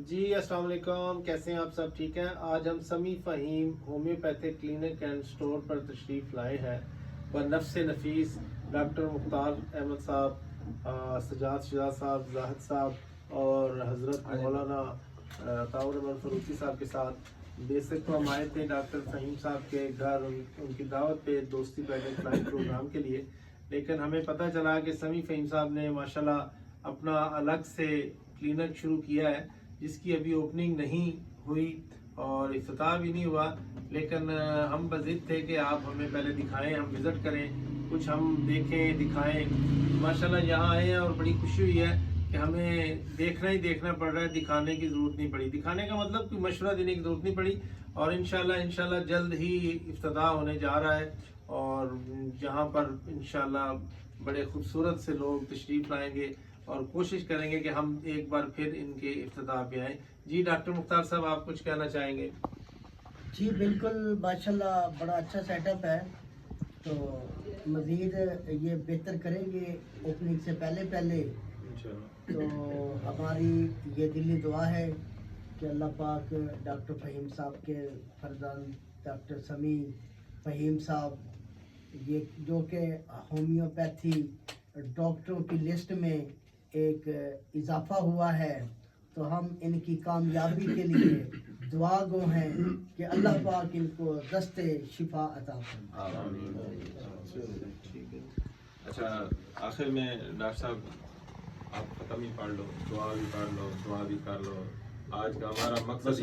جی السلام علیکم، کیسے ہیں آپ سب؟ ٹھیک ہیں؟ آج ہم Sami Fahim homeopathic clinic and store پر تشریف لائے ہیں اور نفس نفیس ڈاکٹر مختار احمد صاحب، سجاد شہزاد صاحب، زاہد صاحب اور حضرت مولانا طاہر احمد فروخی صاحب کے ساتھ بیسک تو ہم آئے تھے ڈاکٹر فہیم صاحب کے گھر ان کی دعوت پہ دوستی پہلے فلائٹ پروگرام کے لیے، لیکن ہمیں پتہ چلا کہ سمیع فہیم صاحب نے ماشاءاللہ اپنا الگ سے کلینک شروع کیا ہے جس کی ابھی اوپننگ نہیں ہوئی اور افتتاح بھی نہیں ہوا، لیکن ہم بضد تھے کہ آپ ہمیں پہلے دکھائیں، ہم وزٹ کریں، کچھ ہم دیکھیں دکھائیں۔ ماشاءاللہ یہاں آئے ہیں اور بڑی خوشی ہوئی ہے کہ ہمیں دیکھنا ہی دیکھنا پڑ رہا ہے، دکھانے کی ضرورت نہیں پڑی۔ دکھانے کا مطلب کوئی مشورہ دینے کی ضرورت نہیں پڑی، اور انشاءاللہ جلد ہی افتتاح ہونے جا رہا ہے، اور جہاں پر انشاءاللہ بڑے خوبصورت سے لوگ تشریف لائیں گے اور کوشش کریں گے کہ ہم ایک بار پھر ان کے افتتاح پہ آئیں۔ جی ڈاکٹر مختار صاحب، آپ کچھ کہنا چاہیں گے؟ جی بالکل، ماشاءاللہ بڑا اچھا سیٹ اپ ہے، تو مزید یہ بہتر کریں گے اوپننگ سے پہلے تو ہماری یہ دلی دعا ہے کہ اللہ پاک ڈاکٹر فہیم صاحب کے فرزند ڈاکٹر سمیع فہیم صاحب، یہ جو کہ ہومیوپیتھی ڈاکٹروں کی لسٹ میں ایک اضافہ ہوا ہے، تو ہم ان کی کامیابی کے لیے دعا گو ہیں کہ اللہ پاک ان کو دست شفا عطا فرمائے۔ اچھا، آخر میں ڈاکٹر صاحب آپ ختم ہی پڑھ لو، دعا بھی پڑھ لو، دعا بھی کر لو۔ آج کا ہمارا مقصد